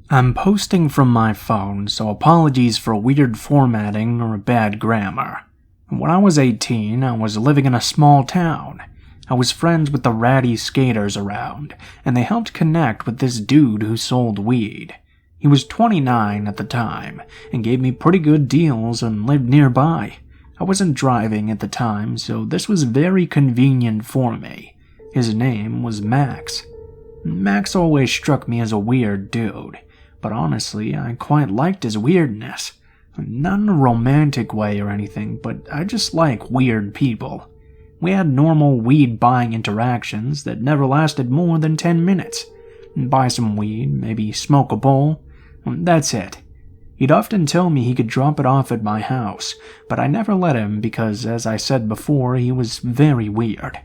I'm posting from my phone, so apologies for weird formatting or bad grammar. When I was 18, I was living in a small town. I was friends with the ratty skaters around, and they helped connect with this dude who sold weed. He was 29 at the time, and gave me pretty good deals and lived nearby. I wasn't driving at the time, so this was very convenient for me. His name was Max. Max always struck me as a weird dude. But honestly, I quite liked his weirdness. Not in a romantic way or anything, but I just like weird people. We had normal weed-buying interactions that never lasted more than 10 minutes. Buy some weed, maybe smoke a bowl. That's it. He'd often tell me he could drop it off at my house, but I never let him because, as I said before, he was very weird.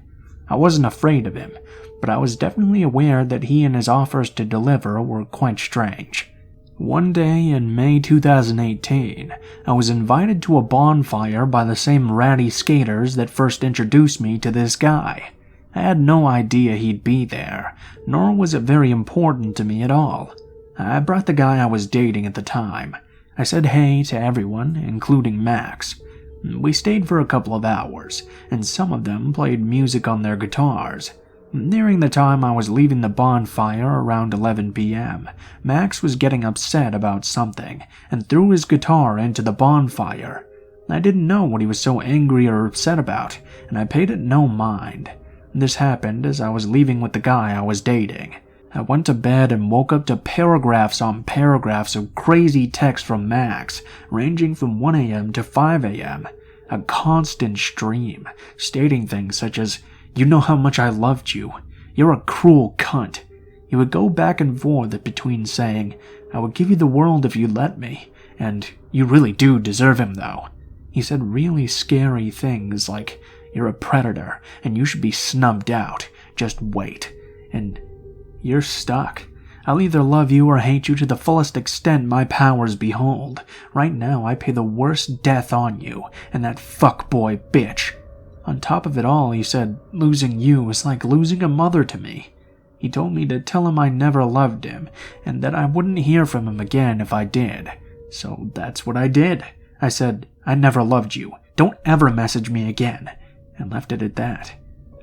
I wasn't afraid of him, but I was definitely aware that he and his offers to deliver were quite strange. One day in May 2018, I was invited to a bonfire by the same ratty skaters that first introduced me to this guy. I had no idea he'd be there, nor was it very important to me at all. I brought the guy I was dating at the time. I said hey to everyone, including Max. We stayed for a couple of hours, and some of them played music on their guitars. Nearing the time I was leaving the bonfire around 11 p.m., Max was getting upset about something and threw his guitar into the bonfire. I didn't know what he was so angry or upset about, and I paid it no mind. This happened as I was leaving with the guy I was dating. I went to bed and woke up to paragraphs on paragraphs of crazy text from Max, ranging from 1 a.m. to 5 a.m., a constant stream, stating things such as, "You know how much I loved you. You're a cruel cunt." He would go back and forth between saying, "I would give you the world if you'd let me," and "You really do deserve him though." He said really scary things like, "You're a predator and you should be snubbed out. Just wait." And "You're stuck. I'll either love you or hate you to the fullest extent my powers behold. Right now I pay the worst death on you and that fuckboy bitch." On top of it all, he said losing you is like losing a mother to me. He told me to tell him I never loved him, and that I wouldn't hear from him again if I did. So that's what I did. I said, "I never loved you. Don't ever message me again," and left it at that.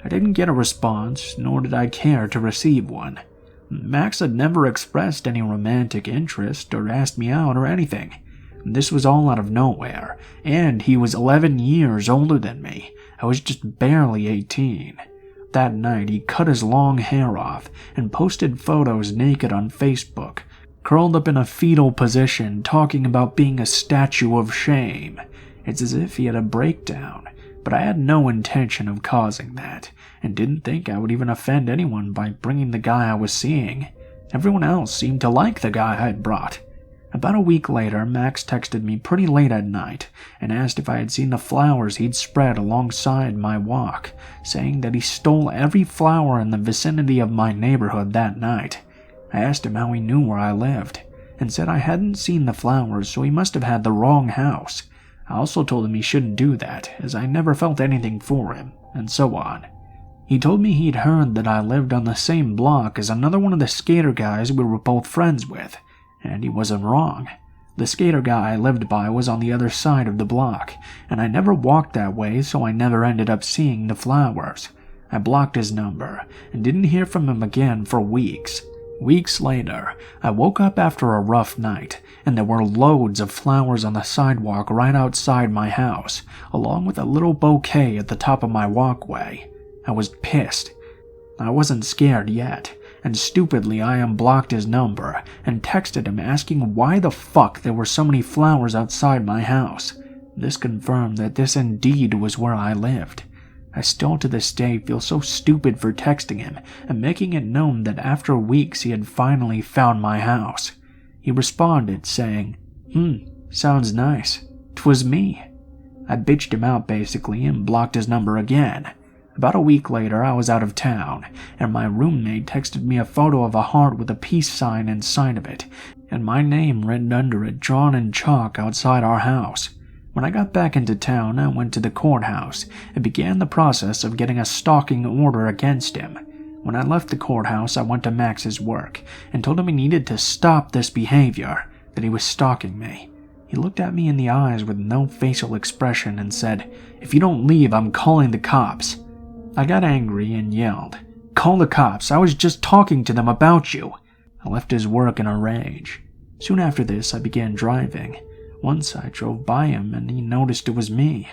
I didn't get a response, nor did I care to receive one. Max had never expressed any romantic interest or asked me out or anything. This was all out of nowhere, and he was 11 years older than me. I was just barely 18. That night, he cut his long hair off and posted photos naked on Facebook, curled up in a fetal position talking about being a statue of shame. It's as if he had a breakdown, but I had no intention of causing that, and didn't think I would even offend anyone by bringing the guy I was seeing. Everyone else seemed to like the guy I'd brought. About a week later, Max texted me pretty late at night and asked if I had seen the flowers he'd spread alongside my walk, saying that he stole every flower in the vicinity of my neighborhood that night. I asked him how he knew where I lived, and said I hadn't seen the flowers, so he must have had the wrong house. I also told him he shouldn't do that, as I never felt anything for him, and so on. He told me he'd heard that I lived on the same block as another one of the skater guys we were both friends with, and he wasn't wrong. The skater guy I lived by was on the other side of the block, and I never walked that way, so I never ended up seeing the flowers. I blocked his number, and didn't hear from him again for weeks. Weeks later, I woke up after a rough night, and there were loads of flowers on the sidewalk right outside my house, along with a little bouquet at the top of my walkway. I was pissed. I wasn't scared yet, and stupidly I unblocked his number and texted him asking why the fuck there were so many flowers outside my house. This confirmed that this indeed was where I lived. I still to this day feel so stupid for texting him and making it known that after weeks he had finally found my house. He responded saying, "Sounds nice. 'Twas me." I bitched him out basically and blocked his number again. About a week later, I was out of town, and my roommate texted me a photo of a heart with a peace sign inside of it, and my name written under it drawn in chalk outside our house. When I got back into town, I went to the courthouse and began the process of getting a stalking order against him. When I left the courthouse, I went to Max's work and told him he needed to stop this behavior, that he was stalking me. He looked at me in the eyes with no facial expression and said, "If you don't leave, I'm calling the cops." I got angry and yelled, "Call the cops, I was just talking to them about you." I left his work in a rage. Soon after this, I began driving. Once I drove by him and he noticed it was me.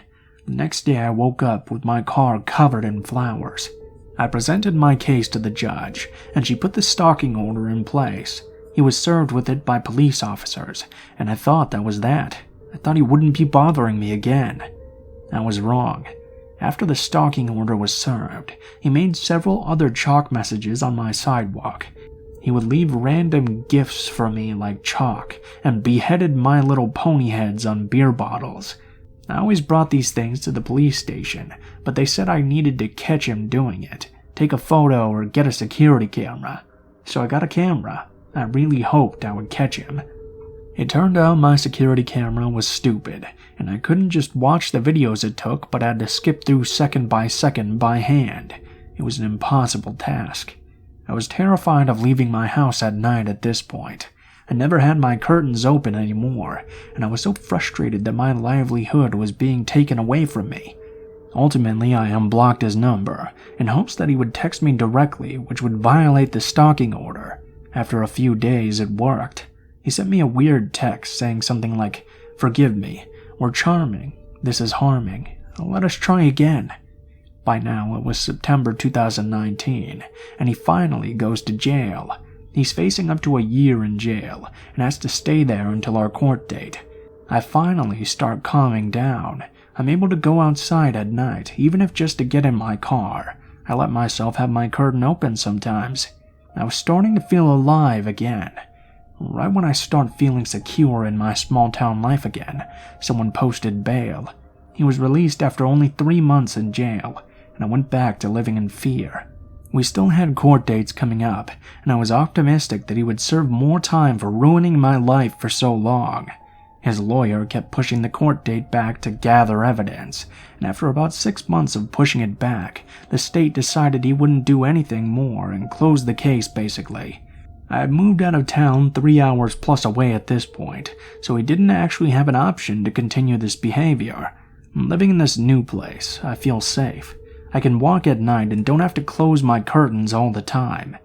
The next day I woke up with my car covered in flowers. I presented my case to the judge, and she put the stalking order in place. He was served with it by police officers, and I thought that was that. I thought he wouldn't be bothering me again. I was wrong. After the stalking order was served, he made several other chalk messages on my sidewalk. He would leave random gifts for me like chalk, and beheaded My Little Pony heads on beer bottles. I always brought these things to the police station, but they said I needed to catch him doing it, take a photo or get a security camera. So I got a camera. I really hoped I would catch him. It turned out my security camera was stupid, and I couldn't just watch the videos it took, but had to skip through second by hand. It was an impossible task. I was terrified of leaving my house at night at this point. I never had my curtains open anymore, and I was so frustrated that my livelihood was being taken away from me. Ultimately, I unblocked his number, in hopes that he would text me directly, which would violate the stalking order. After a few days, it worked. He sent me a weird text saying something like, "Forgive me, we're charming, this is harming, let us try again." By now, it was September 2019, and he finally goes to jail. He's facing up to a year in jail, and has to stay there until our court date. I finally start calming down. I'm able to go outside at night, even if just to get in my car. I let myself have my curtain open sometimes. I was starting to feel alive again. Right when I start feeling secure in my small-town life again, someone posted bail. He was released after only 3 months in jail, and I went back to living in fear. We still had court dates coming up, and I was optimistic that he would serve more time for ruining my life for so long. His lawyer kept pushing the court date back to gather evidence, and after about 6 months of pushing it back, the state decided he wouldn't do anything more and closed the case basically. I had moved out of town 3 hours plus away at this point, so he didn't actually have an option to continue this behavior. Living in this new place, I feel safe. I can walk at night and don't have to close my curtains all the time.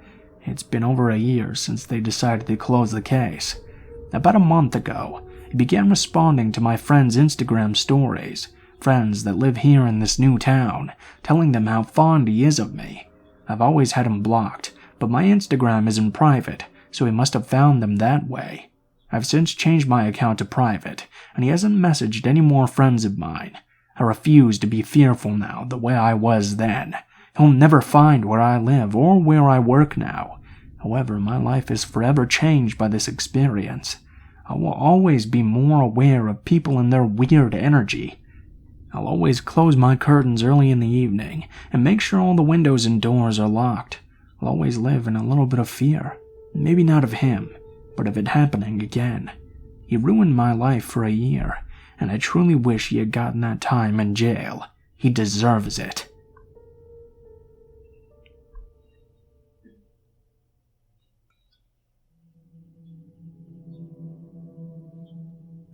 It's been over a year since they decided to close the case. About a month ago, he began responding to my friends' Instagram stories, friends that live here in this new town, telling them how fond he is of me. I've always had him blocked, but my Instagram isn't private, so he must have found them that way. I've since changed my account to private, and he hasn't messaged any more friends of mine. I refuse to be fearful now the way I was then. He'll never find where I live or where I work now. However, my life is forever changed by this experience. I will always be more aware of people and their weird energy. I'll always close my curtains early in the evening and make sure all the windows and doors are locked. I'll always live in a little bit of fear. Maybe not of him, but of it happening again. He ruined my life for a year, and I truly wish he had gotten that time in jail. He deserves it.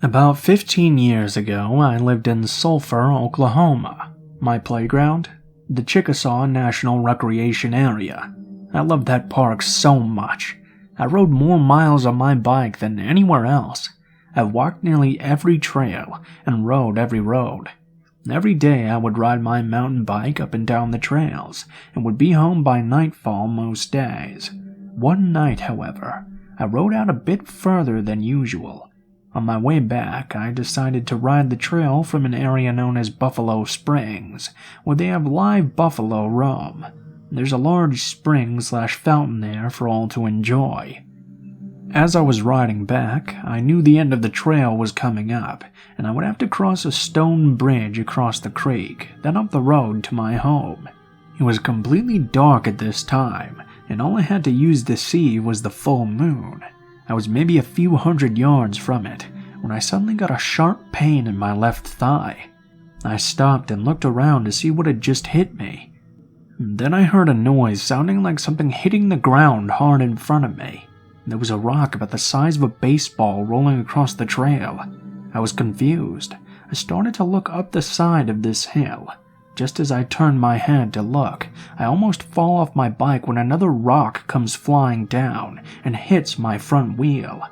About 15 years ago, I lived in Sulphur, Oklahoma. My playground? The Chickasaw National Recreation Area. I loved that park so much. I rode more miles on my bike than anywhere else. I walked nearly every trail and rode every road. Every day I would ride my mountain bike up and down the trails and would be home by nightfall most days. One night, however, I rode out a bit further than usual. On my way back, I decided to ride the trail from an area known as Buffalo Springs, where they have live buffalo roam. There's a large spring/fountain there for all to enjoy. As I was riding back, I knew the end of the trail was coming up, and I would have to cross a stone bridge across the creek, then up the road to my home. It was completely dark at this time, and all I had to use to see was the full moon. I was maybe a few hundred yards from it, when I suddenly got a sharp pain in my left thigh. I stopped and looked around to see what had just hit me. Then I heard a noise sounding like something hitting the ground hard in front of me. There was a rock about the size of a baseball rolling across the trail. I was confused. I started to look up the side of this hill. Just as I turned my head to look, I almost fall off my bike when another rock comes flying down and hits my front wheel.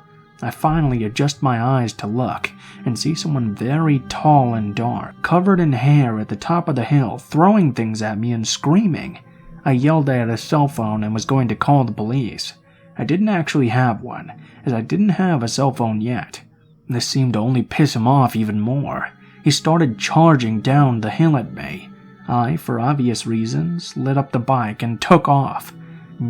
I finally adjust my eyes to look and see someone very tall and dark, covered in hair at the top of the hill, throwing things at me and screaming. I yelled at a cell phone and was going to call the police. I didn't actually have one, as I didn't have a cell phone yet. This seemed to only piss him off even more. He started charging down the hill at me. I, for obvious reasons, lit up the bike and took off.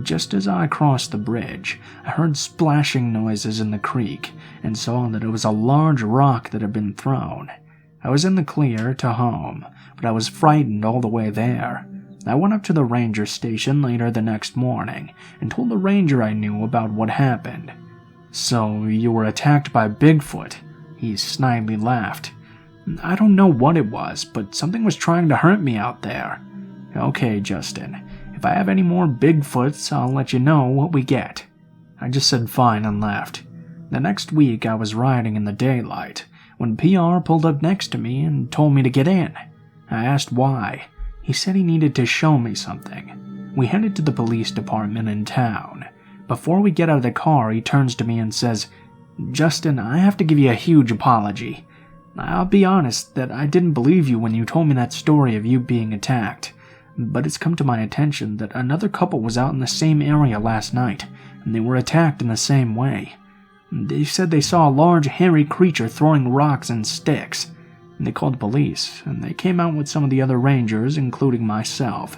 Just as I crossed the bridge, I heard splashing noises in the creek and saw that it was a large rock that had been thrown. I was in the clear to home, but I was frightened all the way there. I went up to the ranger station later the next morning and told the ranger I knew about what happened. "So you were attacked by Bigfoot?" He snidely laughed. "I don't know what it was, but something was trying to hurt me out there." "Okay, Justin. If I have any more Bigfoots, I'll let you know what we get." I just said fine and left. The next week I was riding in the daylight when PR pulled up next to me and told me to get in. I asked why. He said he needed to show me something. We headed to the police department in town. Before we get out of the car, he turns to me and says, "Justin, I have to give you a huge apology. I'll be honest that I didn't believe you when you told me that story of you being attacked. But it's come to my attention that another couple was out in the same area last night, and they were attacked in the same way. They said they saw a large hairy creature throwing rocks and sticks. They called the police, and they came out with some of the other rangers, including myself.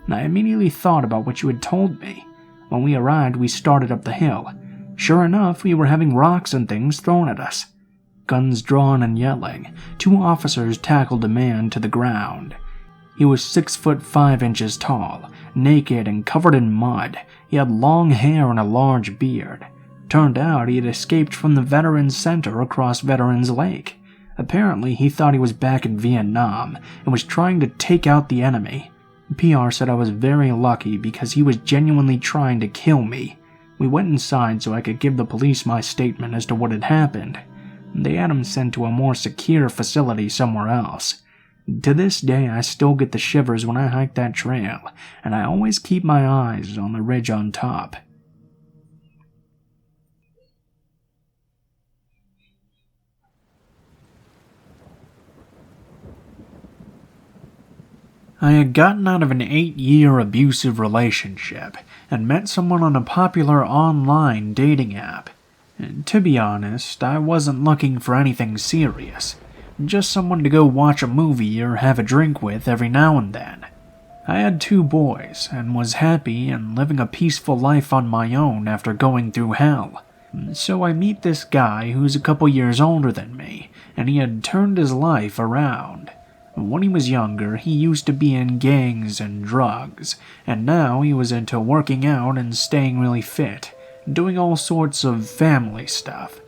I immediately thought about what you had told me. When we arrived, we started up the hill. Sure enough, we were having rocks and things thrown at us. Guns drawn and yelling, 2 officers tackled a man to the ground. He was 6'5" tall, naked and covered in mud. He had long hair and a large beard. Turned out he had escaped from the Veterans Center across Veterans Lake. Apparently he thought he was back in Vietnam and was trying to take out the enemy. PR said I was very lucky because he was genuinely trying to kill me. We went inside so I could give the police my statement as to what had happened. They had him sent to a more secure facility somewhere else. To this day, I still get the shivers when I hike that trail, and I always keep my eyes on the ridge on top. I had gotten out of an 8-year abusive relationship and met someone on a popular online dating app. And to be honest, I wasn't looking for anything serious. Just someone to go watch a movie or have a drink with every now and then. I had 2 boys and was happy and living a peaceful life on my own after going through hell. So I meet this guy who's a couple years older than me, and he had turned his life around. When he was younger, he used to be in gangs and drugs, and now he was into working out and staying really fit, doing all sorts of family stuff.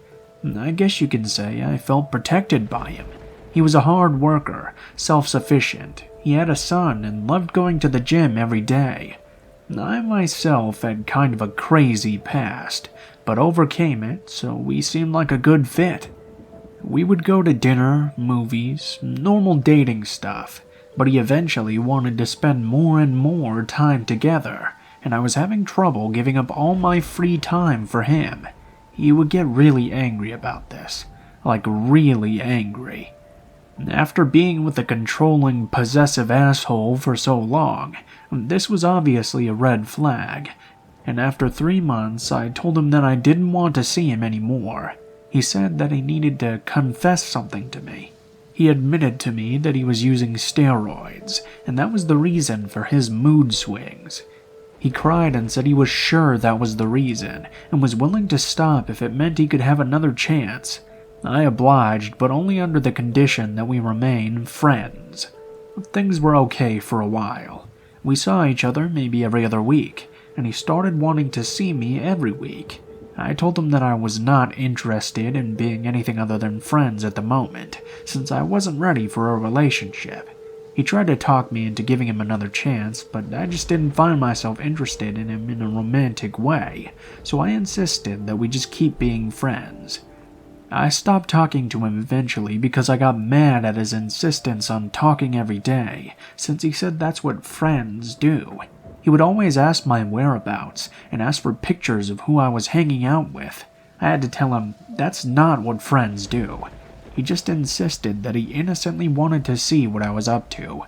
I guess you can say I felt protected by him. He was a hard worker, self-sufficient. He had a son and loved going to the gym every day. I myself had kind of a crazy past, but overcame it, so we seemed like a good fit. We would go to dinner, movies, normal dating stuff, but he eventually wanted to spend more and more time together, and I was having trouble giving up all my free time for him. He would get really angry about this, like really angry. After being with a controlling, possessive asshole for so long, this was obviously a red flag, and after 3 months I told him that I didn't want to see him anymore. He said that he needed to confess something to me. He admitted to me that he was using steroids, and that was the reason for his mood swings. He cried and said he was sure that was the reason, and was willing to stop if it meant he could have another chance. I obliged, but only under the condition that we remain friends. Things were okay for a while. We saw each other maybe every other week, and he started wanting to see me every week. I told him that I was not interested in being anything other than friends at the moment, since I wasn't ready for a relationship. He tried to talk me into giving him another chance, but I just didn't find myself interested in him in a romantic way, so I insisted that we just keep being friends. I stopped talking to him eventually because I got mad at his insistence on talking every day, since he said that's what friends do. He would always ask my whereabouts and ask for pictures of who I was hanging out with. I had to tell him that's not what friends do. He just insisted that he innocently wanted to see what I was up to.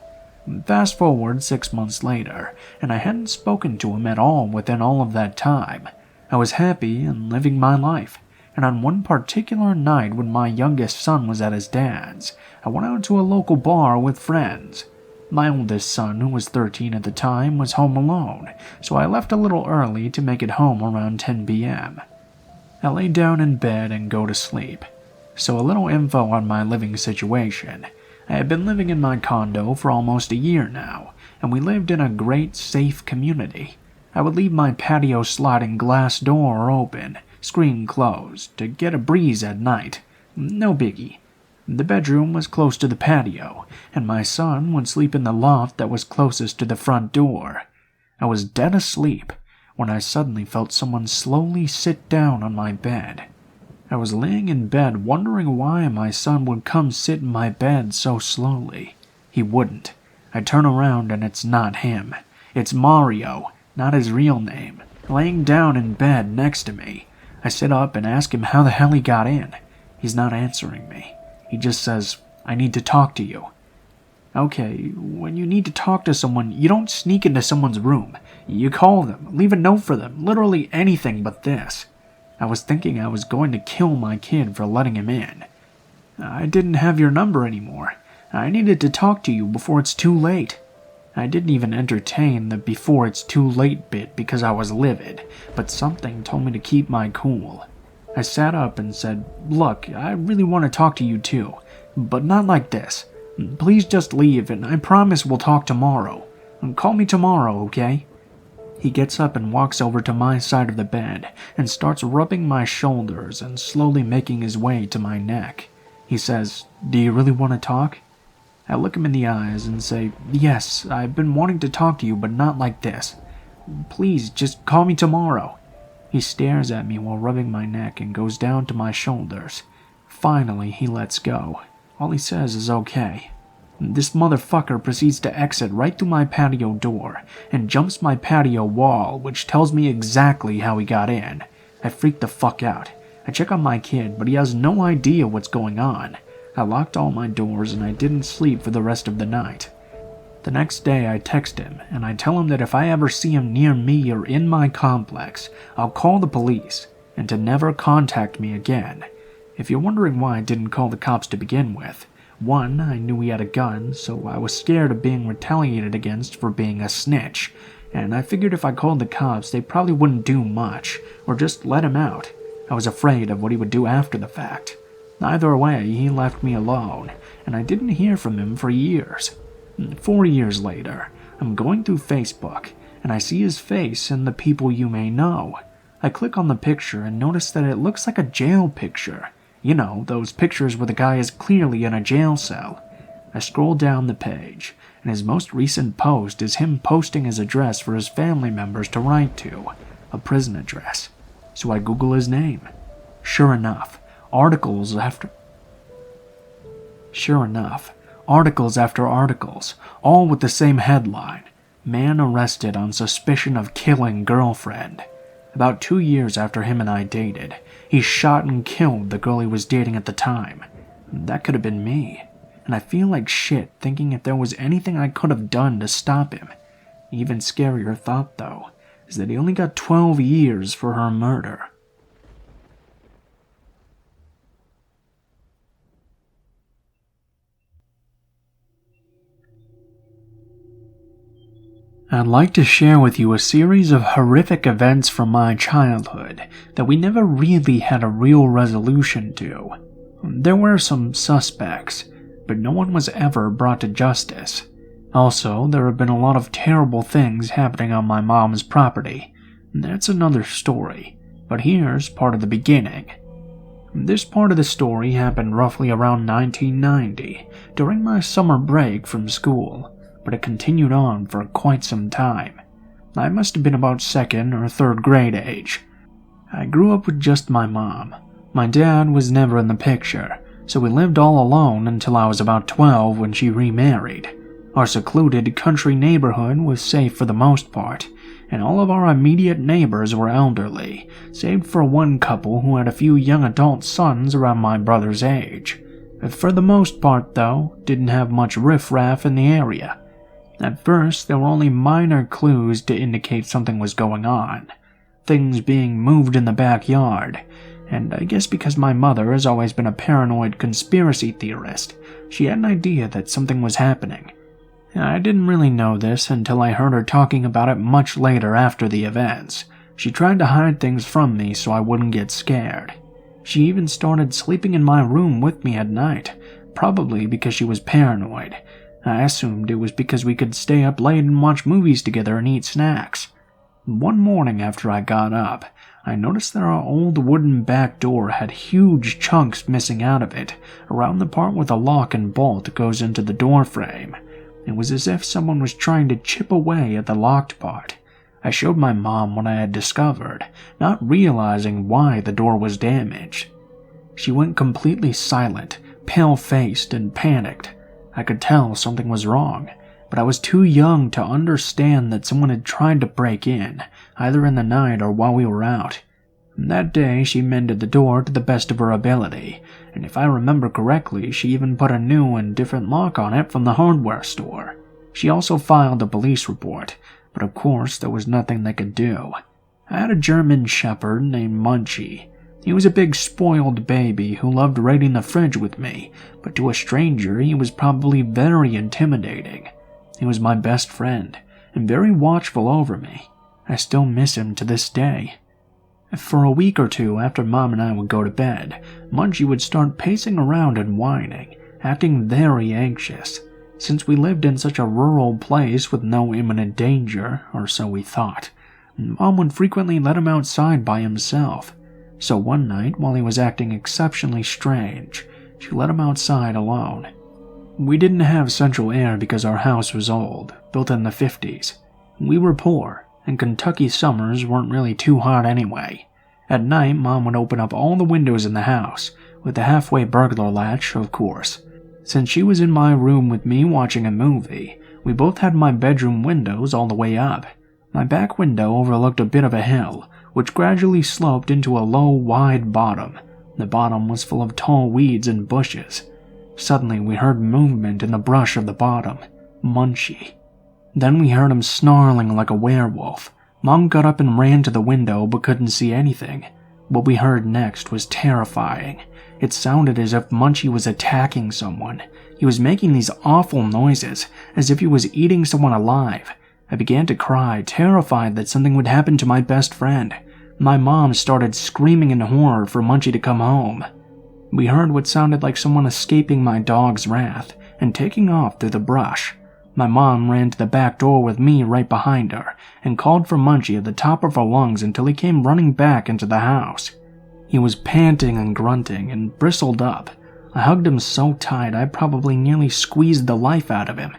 Fast forward 6 months later, and I hadn't spoken to him at all within all of that time. I was happy and living my life, and on one particular night when my youngest son was at his dad's, I went out to a local bar with friends. My oldest son, who was 13 at the time, was home alone, so I left a little early to make it home around 10 p.m. I lay down in bed and go to sleep. So a little info on my living situation. I had been living in my condo for almost a year now, and we lived in a great, safe community. I would leave my patio sliding glass door open, screen closed, to get a breeze at night. No biggie. The bedroom was close to the patio, and my son would sleep in the loft that was closest to the front door. I was dead asleep when I suddenly felt someone slowly sit down on my bed. I was laying in bed wondering why my son would come sit in my bed so slowly. He wouldn't. I turn around and it's not him. It's Mario, not his real name, laying down in bed next to me. I sit up and ask him how the hell he got in. He's not answering me. He just says, "I need to talk to you." Okay, when you need to talk to someone, you don't sneak into someone's room. You call them, leave a note for them, literally anything but this. I was thinking I was going to kill my kid for letting him in. "I didn't have your number anymore. I needed to talk to you before it's too late." I didn't even entertain the "before it's too late" bit because I was livid, but something told me to keep my cool. I sat up and said, "Look, I really want to talk to you too, but not like this. Please just leave and I promise we'll talk tomorrow. Call me tomorrow, okay?" He gets up and walks over to my side of the bed and starts rubbing my shoulders and slowly making his way to my neck. He says, "Do you really want to talk?" I look him in the eyes and say, "Yes, I've been wanting to talk to you, but not like this. Please, just call me tomorrow." He stares at me while rubbing my neck and goes down to my shoulders. Finally, he lets go. All he says is okay. This motherfucker proceeds to exit right through my patio door and jumps my patio wall, which tells me exactly how he got in. I freak the fuck out. I check on my kid, but he has no idea what's going on. I locked all my doors and I didn't sleep for the rest of the night. The next day I text him and I tell him that if I ever see him near me or in my complex, I'll call the police and to never contact me again. If you're wondering why I didn't call the cops to begin with, one, I knew he had a gun, so I was scared of being retaliated against for being a snitch, and I figured if I called the cops they probably wouldn't do much, or just let him out. I was afraid of what he would do after the fact. Either way, he left me alone, and I didn't hear from him for years. 4 years later, I'm going through Facebook, and I see his face in the people you may know. I click on the picture and notice that it looks like a jail picture. You know, those pictures where the guy is clearly in a jail cell. I scroll down the page, and his most recent post is him posting his address for his family members to write to, a prison address. So I Google his name. Sure enough, articles after articles, all with the same headline: "Man arrested on suspicion of killing girlfriend." About 2 years after him and I dated, he shot and killed the girl he was dating at the time. That could have been me, and I feel like shit thinking if there was anything I could have done to stop him. Even scarier thought, though, is that he only got 12 years for her murder. I'd like to share with you a series of horrific events from my childhood that we never really had a real resolution to. There were some suspects, but no one was ever brought to justice. Also, there have been a lot of terrible things happening on my mom's property. That's another story, but here's part of the beginning. This part of the story happened roughly around 1990, during my summer break from school, but it continued on for quite some time. I must have been about 2nd or 3rd grade age. I grew up with just my mom. My dad was never in the picture, so we lived all alone until I was about 12 when she remarried. Our secluded country neighborhood was safe for the most part, and all of our immediate neighbors were elderly, save for one couple who had a few young adult sons around my brother's age. For the most part, though, didn't have much riffraff in the area. At first, there were only minor clues to indicate something was going on. Things being moved in the backyard, and I guess because my mother has always been a paranoid conspiracy theorist, she had an idea that something was happening. I didn't really know this until I heard her talking about it much later after the events. She tried to hide things from me so I wouldn't get scared. She even started sleeping in my room with me at night, probably because she was paranoid. I assumed it was because we could stay up late and watch movies together and eat snacks. One morning after I got up, I noticed that our old wooden back door had huge chunks missing out of it, around the part where the lock and bolt goes into the door frame. It was as if someone was trying to chip away at the locked part. I showed my mom what I had discovered, not realizing why the door was damaged. She went completely silent, pale-faced, and panicked. I could tell something was wrong, but I was too young to understand that someone had tried to break in, either in the night or while we were out. That day, she mended the door to the best of her ability, and if I remember correctly, she even put a new and different lock on it from the hardware store. She also filed a police report, but of course there was nothing they could do. I had a German shepherd named Munchie. He was a big spoiled baby who loved raiding the fridge with me, but to a stranger he was probably very intimidating. He was my best friend, and very watchful over me. I still miss him to this day. For a week or two after Mom and I would go to bed, Munchie would start pacing around and whining, acting very anxious. Since we lived in such a rural place with no imminent danger, or so we thought, Mom would frequently let him outside by himself. So one night, while he was acting exceptionally strange, she let him outside alone. We didn't have central air because our house was old, built in the 50s. We were poor, and Kentucky summers weren't really too hot anyway. At night, Mom would open up all the windows in the house, with the halfway burglar latch, of course. Since she was in my room with me watching a movie, we both had my bedroom windows all the way up. My back window overlooked a bit of a hill, which gradually sloped into a low, wide bottom. The bottom was full of tall weeds and bushes. Suddenly, we heard movement in the brush of the bottom. Munchie. Then we heard him snarling like a werewolf. Mom got up and ran to the window but couldn't see anything. What we heard next was terrifying. It sounded as if Munchie was attacking someone. He was making these awful noises, as if he was eating someone alive. I began to cry, terrified that something would happen to my best friend. My mom started screaming in horror for Munchie to come home. We heard what sounded like someone escaping my dog's wrath and taking off through the brush. My mom ran to the back door with me right behind her and called for Munchie at the top of her lungs until he came running back into the house. He was panting and grunting and bristled up. I hugged him so tight I probably nearly squeezed the life out of him.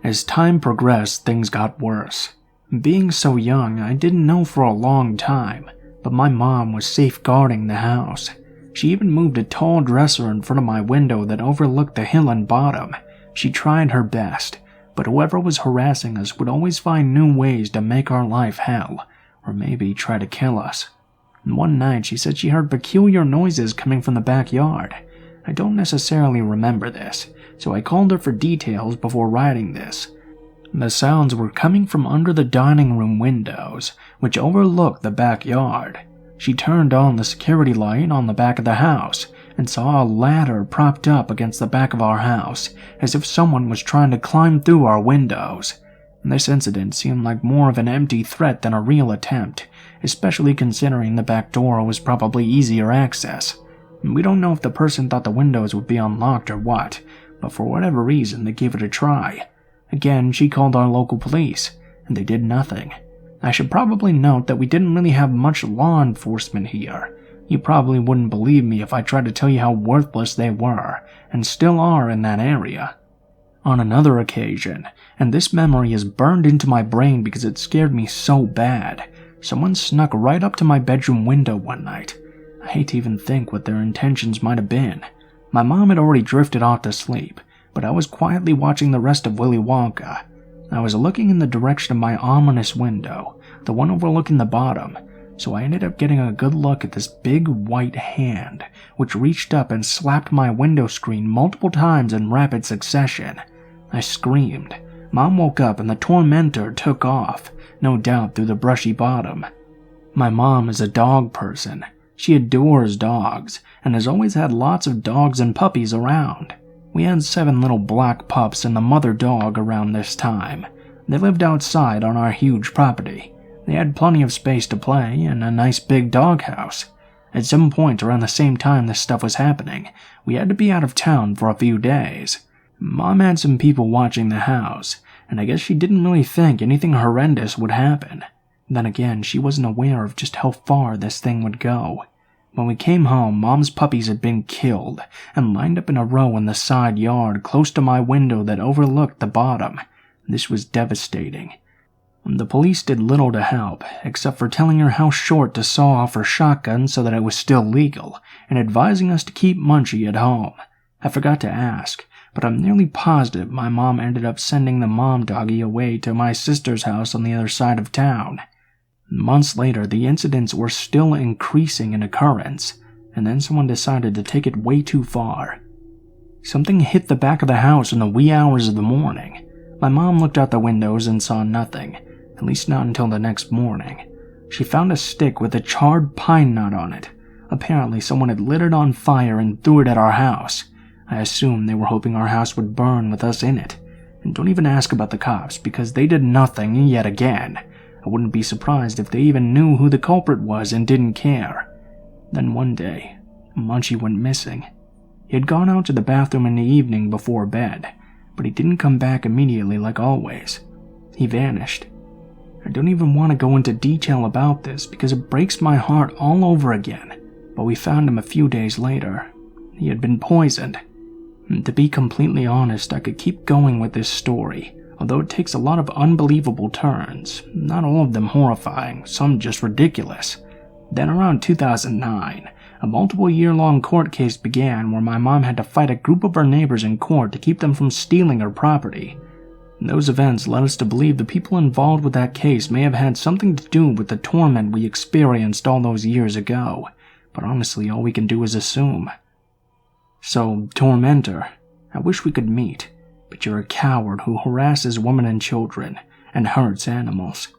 As time progressed, things got worse. Being so young, I didn't know for a long time, but my mom was safeguarding the house. She even moved a tall dresser in front of my window that overlooked the hill and bottom. She tried her best, but whoever was harassing us would always find new ways to make our life hell, or maybe try to kill us. One night she said she heard peculiar noises coming from the backyard. I don't necessarily remember this, so I called her for details before writing this. The sounds were coming from under the dining room windows, which overlooked the backyard. She turned on the security light on the back of the house and saw a ladder propped up against the back of our house, as if someone was trying to climb through our windows. This incident seemed like more of an empty threat than a real attempt, especially considering the back door was probably easier access. We don't know if the person thought the windows would be unlocked or what, but for whatever reason they gave it a try. Again, she called our local police, and they did nothing. I should probably note that we didn't really have much law enforcement here. You probably wouldn't believe me if I tried to tell you how worthless they were, and still are in that area. On another occasion, and this memory is burned into my brain because it scared me so bad, someone snuck right up to my bedroom window one night. I hate to even think what their intentions might have been. My mom had already drifted off to sleep, but I was quietly watching the rest of Willy Wonka. I was looking in the direction of my ominous window, the one overlooking the bottom, so I ended up getting a good look at this big white hand, which reached up and slapped my window screen multiple times in rapid succession. I screamed. Mom woke up and the tormentor took off, no doubt through the brushy bottom. My mom is a dog person. She adores dogs, and has always had lots of dogs and puppies around. We had 7 little black pups and the mother dog around this time. They lived outside on our huge property. They had plenty of space to play and a nice big doghouse. At some point around the same time this stuff was happening, we had to be out of town for a few days. Mom had some people watching the house, and I guess she didn't really think anything horrendous would happen. Then again, she wasn't aware of just how far this thing would go. When we came home, Mom's puppies had been killed and lined up in a row in the side yard close to my window that overlooked the bottom. This was devastating. The police did little to help, except for telling her how short to saw off her shotgun so that it was still legal, and advising us to keep Munchie at home. I forgot to ask, but I'm nearly positive my mom ended up sending the mom doggy away to my sister's house on the other side of town. Months later, the incidents were still increasing in occurrence, and then someone decided to take it way too far. Something hit the back of the house in the wee hours of the morning. My mom looked out the windows and saw nothing, at least not until the next morning. She found a stick with a charred pine knot on it. Apparently someone had lit it on fire and threw it at our house. I assumed they were hoping our house would burn with us in it. And don't even ask about the cops, because they did nothing yet again. I wouldn't be surprised if they even knew who the culprit was and didn't care. Then one day, Munchie went missing. He had gone out to the bathroom in the evening before bed, but he didn't come back immediately like always. He vanished. I don't even want to go into detail about this because it breaks my heart all over again, but we found him a few days later. He had been poisoned. And to be completely honest, I could keep going with this story, although it takes a lot of unbelievable turns, not all of them horrifying, some just ridiculous. Then around 2009, a multiple-year-long court case began where my mom had to fight a group of her neighbors in court to keep them from stealing her property. Those events led us to believe the people involved with that case may have had something to do with the torment we experienced all those years ago, but honestly all we can do is assume. So, tormentor, I wish we could meet, but you're a coward who harasses women and children and hurts animals.